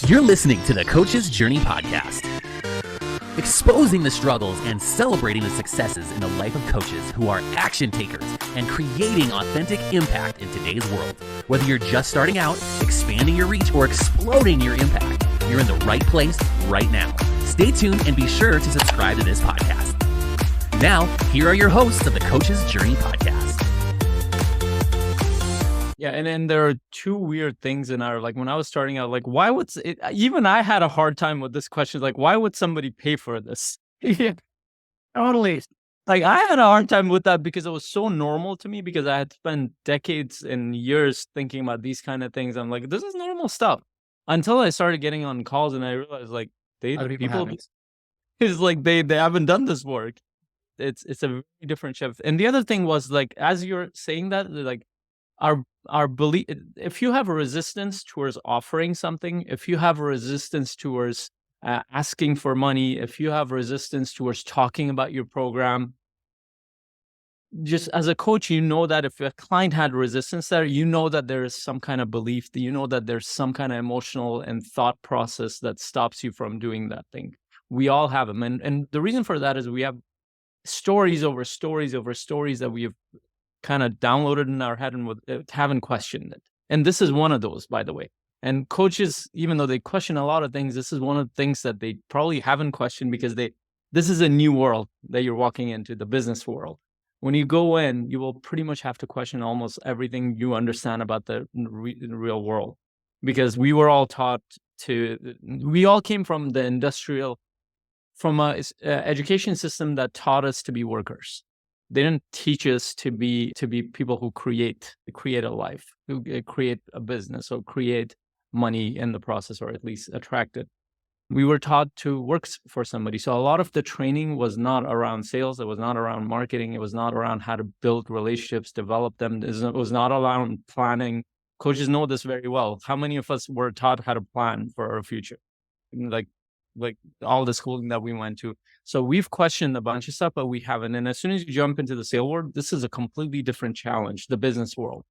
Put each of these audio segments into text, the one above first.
You're listening to the Coach's Journey podcast, exposing the struggles and celebrating the successes in the life of coaches who are action takers and creating authentic impact in today's world. Whether you're just starting out, expanding your reach, or exploding your impact, you're in the right place right now. Stay tuned and be sure to subscribe to this podcast. Now, here are your hosts of the Coach's Journey podcast. Yeah, and then there are two weird things in our, like when I was starting out, like why would it, even I had a hard time with this question, like why would somebody pay for this? Yeah, totally. Like I had a hard time with that because it was so normal to me because I had spent decades and years thinking about these kind of things. I'm like, this is normal stuff. Until I started getting on calls and I realized like Other people haven't. it's like they haven't done this work. It's a very different shift. And the other thing was like as you're saying that, like our belief, if you have a resistance towards offering something, if you have a resistance towards asking for money, if you have resistance towards talking about your program, just as a coach, you know that if a client had resistance there, you know that there is some kind of belief, that you know that there's some kind of emotional and thought process that stops you from doing that thing. We all have them. And the reason for that is we have stories over stories over stories that we have kind of downloaded in our head and haven't questioned it. And this is one of those, by the way. And coaches, even though they question a lot of things, this is one of the things that they probably haven't questioned because this is a new world that you're walking into, the business world. When you go in, you will pretty much have to question almost everything you understand about the real world. Because we were all taught we all came from the from a education system that taught us to be workers. They didn't teach us to be people who create a life, who create a business or create money in the process, or at least attract it. We were taught to work for somebody. So a lot of the training was not around sales. It was not around marketing. It was not around how to build relationships, develop them. It was not around planning. Coaches know this very well. How many of us were taught how to plan for our future? Like all the schooling that we went to. So we've questioned a bunch of stuff, but we haven't. And as soon as you jump into the sales world, this is a completely different challenge, the business world.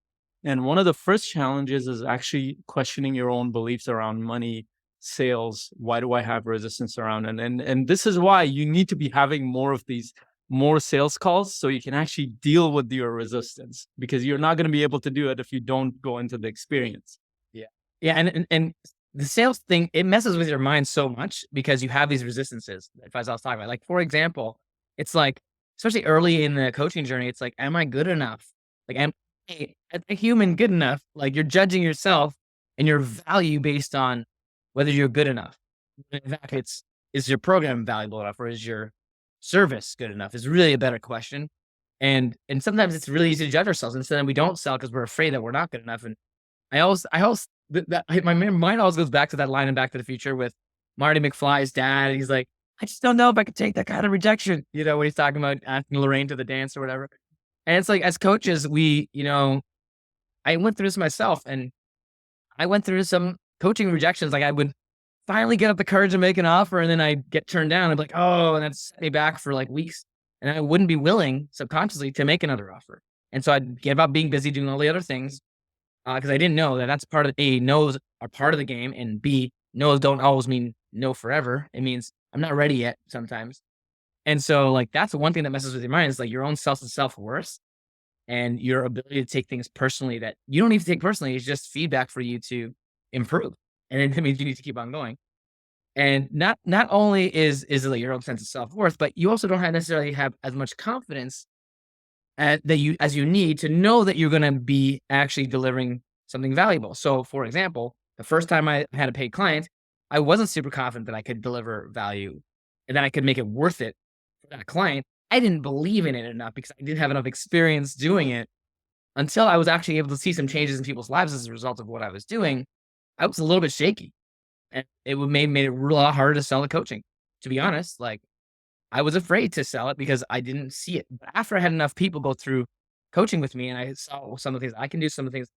And one of the first challenges is actually questioning your own beliefs around money, sales. Why do I have resistance around? And this is why you need to be having more sales calls so you can actually deal with your resistance, because you're not going to be able to do it if you don't go into the experience. Yeah, and the sales thing, it messes with your mind so much because you have these resistances that Faisal was talking about. Like, for example, it's like, especially early in the coaching journey, it's like, am I good enough? Like, am I a human good enough? Like, you're judging yourself and your value based on whether you're good enough. In fact, is your program valuable enough, or is your service good enough? Is really a better question. And sometimes it's really easy to judge ourselves, and so then we don't sell because we're afraid that we're not good enough. And I always my mind always goes back to that line in Back to the Future with Marty McFly's dad. He's like, I just don't know if I could take that kind of rejection. You know, when he's talking about asking Lorraine to the dance or whatever. And it's like, as coaches, I went through this myself, and I went through some coaching rejections. Like, I would finally get up the courage to make an offer, and then I'd get turned down. I'd be like, oh, and that set me back for like weeks. And I wouldn't be willing subconsciously to make another offer. And so I'd get about being busy doing all the other things. Because I didn't know that that's part of no's are part of the game, and B, no's don't always mean no forever. It means I'm not ready yet sometimes. And so like, that's the one thing that messes with your mind is like your own self-worth and your ability to take things personally that you don't need to take personally. It's just feedback for you to improve. And it means you need to keep on going. And not only is it like your own sense of self-worth, but you also don't necessarily have as much confidence as you need to know that you're going to be actually delivering something valuable. So, for example, the first time I had a paid client, I wasn't super confident that I could deliver value and that I could make it worth it for that client. I didn't believe in it enough because I didn't have enough experience doing it until I was actually able to see some changes in people's lives as a result of what I was doing. I was a little bit shaky, and it made it a lot harder to sell the coaching. To be honest, like, I was afraid to sell it because I didn't see it. But after I had enough people go through coaching with me and I saw some of the things I can do, some of the things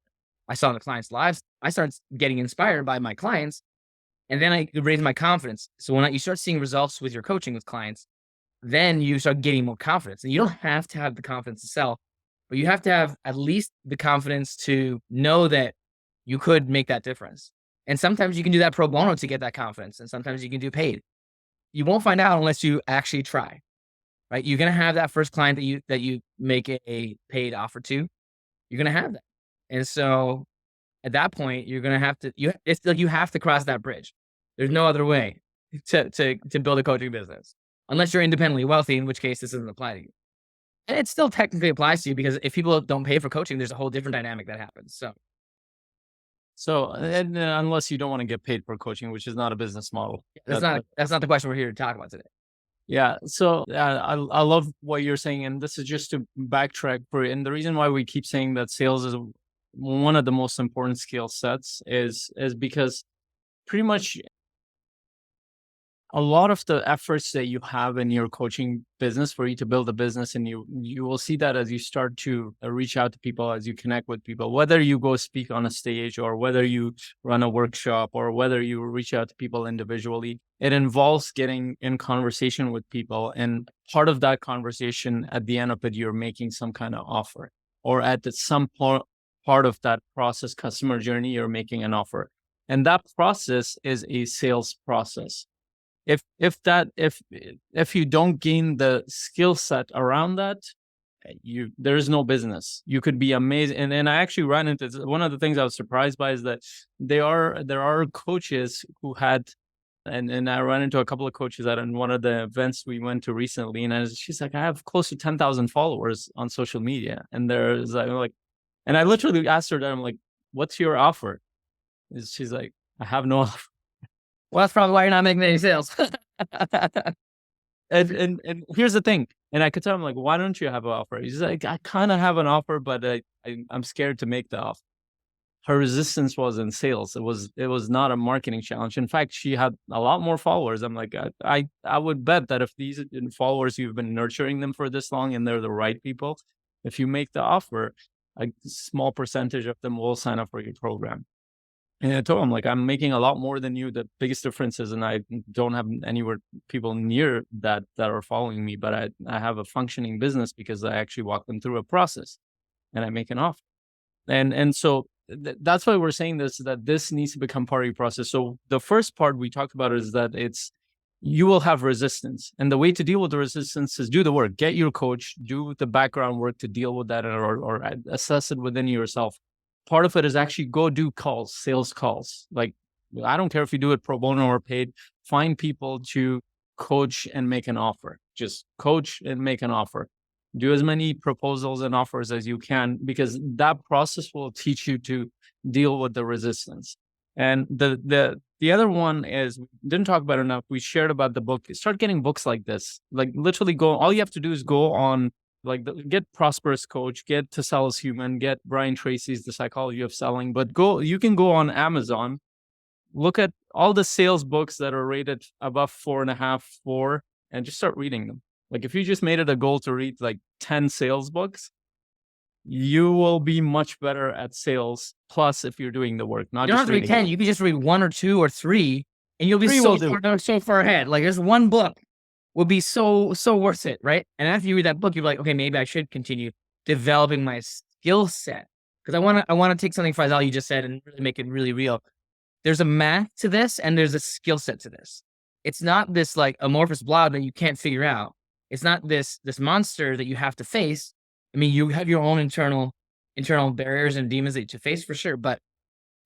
I saw in the clients' lives, I started getting inspired by my clients. And then I raised my confidence. So when you start seeing results with your coaching with clients, then you start getting more confidence. And you don't have to have the confidence to sell, but you have to have at least the confidence to know that you could make that difference. And sometimes you can do that pro bono to get that confidence. And sometimes you can do paid. You won't find out unless you actually try, right? You're going to have that first client that you make a paid offer to. You're going to have that. And so at that point, you're going to have to, it's like you have to cross that bridge. There's no other way to build a coaching business unless you're independently wealthy, in which case this doesn't apply to you. And it still technically applies to you because if people don't pay for coaching, there's a whole different dynamic that happens. So, and unless you don't want to get paid for coaching, which is not a business model. That's not the question we're here to talk about today. Yeah. So I love what you're saying. And this is just to backtrack for you. And the reason why we keep saying that sales is one of the most important skill sets is because pretty much a lot of the efforts that you have in your coaching business for you to build a business, and you will see that as you start to reach out to people, as you connect with people, whether you go speak on a stage or whether you run a workshop or whether you reach out to people individually, it involves getting in conversation with people. And part of that conversation, at the end of it, you're making some kind of offer, or at some part of that process, customer journey, you're making an offer. And that process is a sales process. If you don't gain the skill set around that, there is no business. You could be amazing. And I actually ran into one of the things I was surprised by is that there are coaches who had, and I ran into a couple of coaches at one of the events we went to recently, and she's like, I have close to 10,000 followers on social media, and there's like, and I literally asked her that, I'm like, what's your offer? And she's like, I have no offer. Well, that's probably why you're not making any sales. And here's the thing. And I could tell him, like, why don't you have an offer? He's like, I kind of have an offer, but I'm scared to make the offer. Her resistance was in sales. It was not a marketing challenge. In fact, she had a lot more followers. I'm like, I would bet that if these followers, you've been nurturing them for this long and they're the right people, if you make the offer, a small percentage of them will sign up for your program. And I told him, like, I'm making a lot more than you. The biggest difference is, and I don't have anywhere people near that are following me, but I have a functioning business because I actually walk them through a process and I make an offer. And so that's why we're saying this, that this needs to become part of your process. So the first part we talked about is that you will have resistance. And the way to deal with the resistance is do the work, get your coach, do the background work to deal with that, or assess it within yourself. Part of it is actually go do calls, sales calls. Like, I don't care if you do it pro bono or paid, find people to coach and make an offer. Just coach and make an offer. Do as many proposals and offers as you can, because that process will teach you to deal with the resistance. And the other one is, we didn't talk about it enough. We shared about the book. Start getting books like this. Like, literally all you have to do is go on, like, get Prosperous Coach, get To Sell is Human, get Brian Tracy's The Psychology of Selling. But you can go on Amazon, look at all the sales books that are rated above 4.5, 4, and just start reading them. Like, if you just made it a goal to read like 10 sales books, you will be much better at sales. Plus, if you're doing the work, not you don't just have to read 10. You can just read 1 or 2 or 3, and you'll be so far ahead. Like, there's one book will be so worth it, right? And after you read that book, you're like, okay, maybe I should continue developing my skill set, because I want to take something, Faisal, you just said, and really make it really real. There's a math to this, and there's a skill set to this. It's not this like amorphous blob that you can't figure out. It's not this monster that you have to face. I mean, you have your own internal barriers and demons that you face for sure, but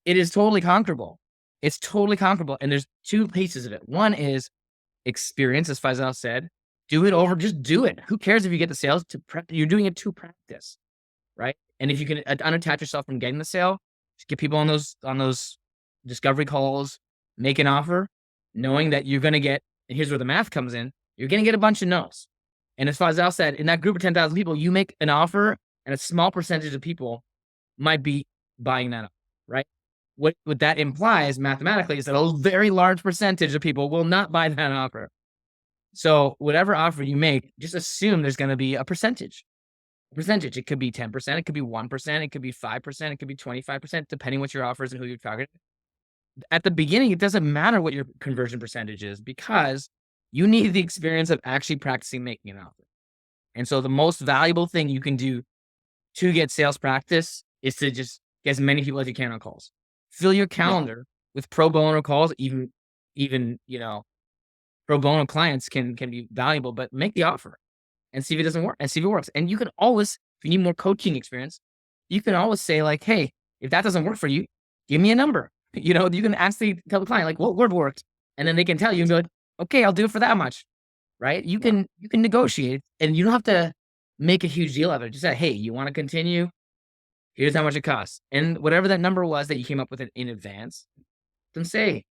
it is totally conquerable. It's totally conquerable. And there's 2 pieces of it. One is experience, as Faisal said. Do it over, just do it. Who cares if you get the sales? You're doing it to practice, right? And if you can unattach yourself from getting the sale, just get people on those discovery calls, make an offer, knowing that you're going to get, and here's where the math comes in, you're going to get a bunch of no's. And as Faisal said, in that group of 10,000 people, you make an offer, and a small percentage of people might be buying that up, right? What that implies mathematically is that a very large percentage of people will not buy that offer. So whatever offer you make, just assume there's going to be a percentage. It could be 10%, it could be 1%, it could be 5%, it could be 25%, depending what your offer is and who you're targeting. At the beginning, it doesn't matter what your conversion percentage is, because you need the experience of actually practicing making an offer. And so the most valuable thing you can do to get sales practice is to just get as many people as you can on calls. Fill your calendar with pro bono calls, even pro bono clients can be valuable, but make the offer and see if it doesn't work and see if it works. And you can always, if you need more coaching experience, you can always say like, hey, if that doesn't work for you, give me a number. You can actually tell the client like what word worked, and then they can tell you and be like, okay, I'll do it for that much. Right? You can negotiate, and you don't have to make a huge deal out of it. Just say, hey, you want to continue? Here's how much it costs. And whatever that number was that you came up with in advance, then say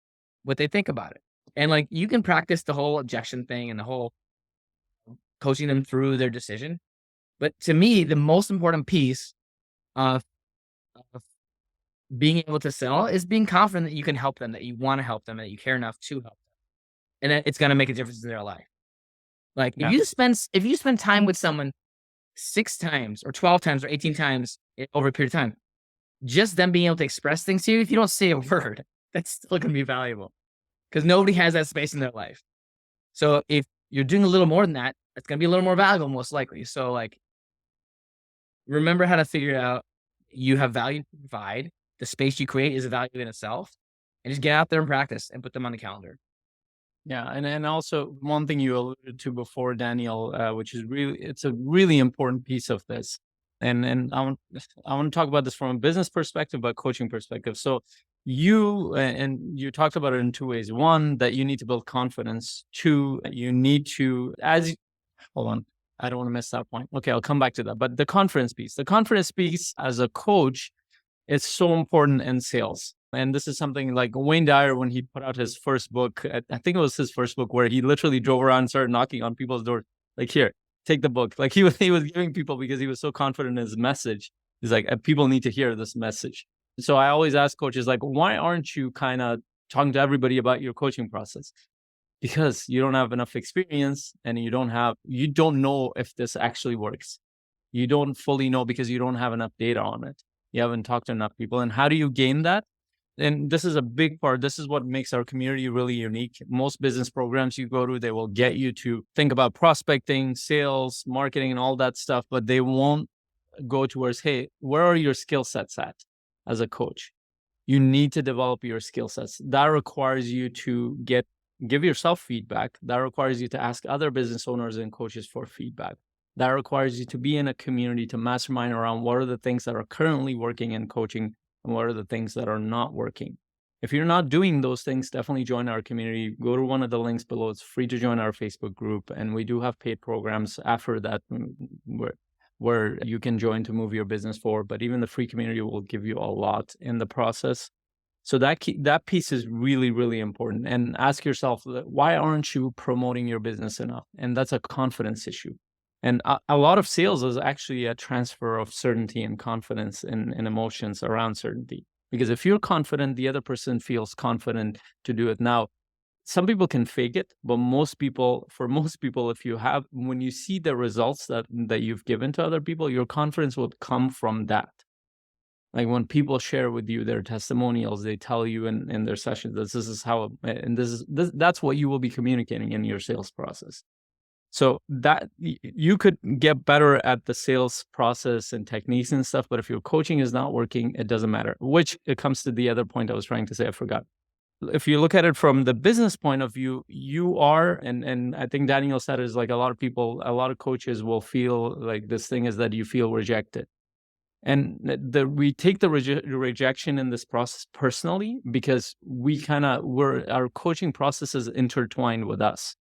what they think about it. And like you can practice the whole objection thing and the whole coaching them through their decision. But to me, the most important piece of being able to sell is being confident that you can help them, that you want to help them, that you care enough to help them. And that it's going to make a difference in their life. Like if you spend time with someone 6 times or 12 times or 18 times over a period of time, just them being able to express things to you, if you don't say a word, that's still going to be valuable because nobody has that space in their life. So if you're doing a little more than that, it's going to be a little more valuable, most likely. So like, remember how to figure out you have value to provide. The space you create is a value in itself, and just get out there and practice and put them on the calendar. Yeah, and also one thing you alluded to before, Daniel, which is it's a really important piece of this, and I want to talk about this from a business perspective, but coaching perspective. So you talked about it in 2 ways. One, that you need to build confidence. 2, you need to hold on, I don't want to miss that point. Okay, I'll come back to that. But the confidence piece as a coach, it's so important in sales. And this is something like Wayne Dyer, when he put out his first book, I think it was his first book, where he literally drove around and started knocking on people's doors. Like, here, take the book. Like he was giving people, because he was so confident in his message. He's like, people need to hear this message. So I always ask coaches, like, why aren't you kind of talking to everybody about your coaching process? Because you don't have enough experience, and you don't know if this actually works. You don't fully know because you don't have enough data on it. You haven't talked to enough people. And how do you gain that? And this is a big part. This is what makes our community really unique. Most business programs you go to, they will get you to think about prospecting, sales, marketing, and all that stuff, but they won't go towards, hey, where are your skill sets at as a coach? You need to develop your skill sets. That requires you to give yourself feedback. That requires you to ask other business owners and coaches for feedback. That requires you to be in a community, to mastermind around what are the things that are currently working in coaching and what are the things that are not working. If you're not doing those things, definitely join our community. Go to one of the links below. It's free to join our Facebook group. And we do have paid programs after that where you can join to move your business forward. But even the free community will give you a lot in the process. So that piece is really, really important. And ask yourself, why aren't you promoting your business enough? And that's a confidence issue. And a lot of sales is actually a transfer of certainty and confidence and emotions around certainty. Because if you're confident, the other person feels confident to do it. Now, some people can fake it, but for most people, when you see the results that you've given to other people, your confidence will come from that. Like when people share with you their testimonials, they tell you in their sessions that this is how, and that's what you will be communicating in your sales process. So that you could get better at the sales process and techniques and stuff, but if your coaching is not working, it doesn't matter. Which it comes to the other point I was trying to say, I forgot. If you look at it from the business point of view, you are, and I think Daniel said is like a lot of coaches will feel like this thing is that you feel rejected. And we take the rejection in this process personally because our coaching process is intertwined with us.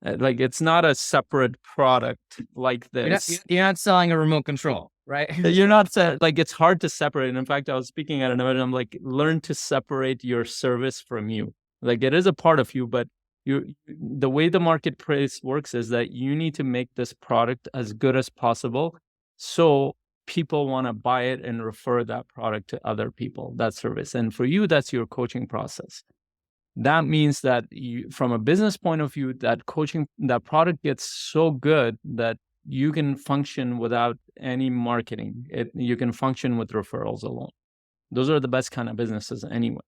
Like it's not a separate product like this. You're not selling a remote control, right? You're not like it's hard to separate. In fact, I was speaking at an event. I'm like, learn to separate your service from you. Like it is a part of you, but the way the marketplace works is that you need to make this product as good as possible, so people want to buy it and refer that product to other people, that service. And for you, that's your coaching process. That means that from a business point of view, that product gets so good that you can function without any marketing. You can function with referrals alone. Those are the best kind of businesses anyway.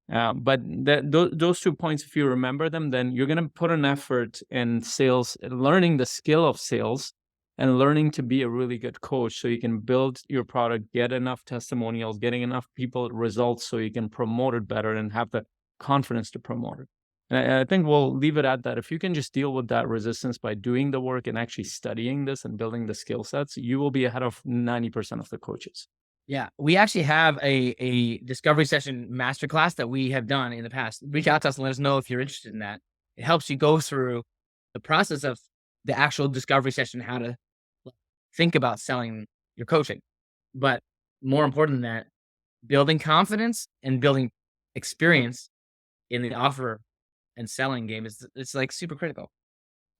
But those 2 points, if you remember them, then you're going to put an effort in sales, learning the skill of sales, and learning to be a really good coach so you can build your product, get enough testimonials, getting enough people results so you can promote it better and have the confidence to promote it. And I think we'll leave it at that. If you can just deal with that resistance by doing the work and actually studying this and building the skill sets, you will be ahead of 90% of the coaches. Yeah, we actually have a discovery session masterclass that we have done in the past. Reach out to us and let us know if you're interested in that. It helps you go through the process of the actual discovery session, how to think about selling your coaching. But more important than that, building confidence and building experience in the offer and selling game it's like super critical.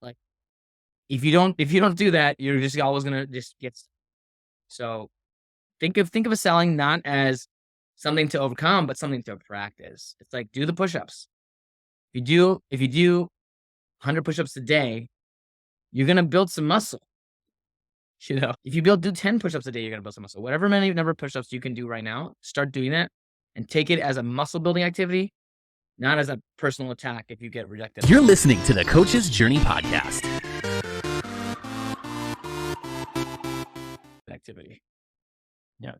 Like if you don't do that, you're just always gonna just get stuck. So think of a selling not as something to overcome, but something to practice. It's like do the push-ups. If you do 100 push-ups a day, you're gonna build some muscle. You know, if you do 10 push-ups a day, you're gonna build some muscle. Whatever number of push-ups you can do right now, start doing that and take it as a muscle building activity, not as a personal attack if you get rejected. You're listening to the Coach's Journey podcast. Activity. Yeah.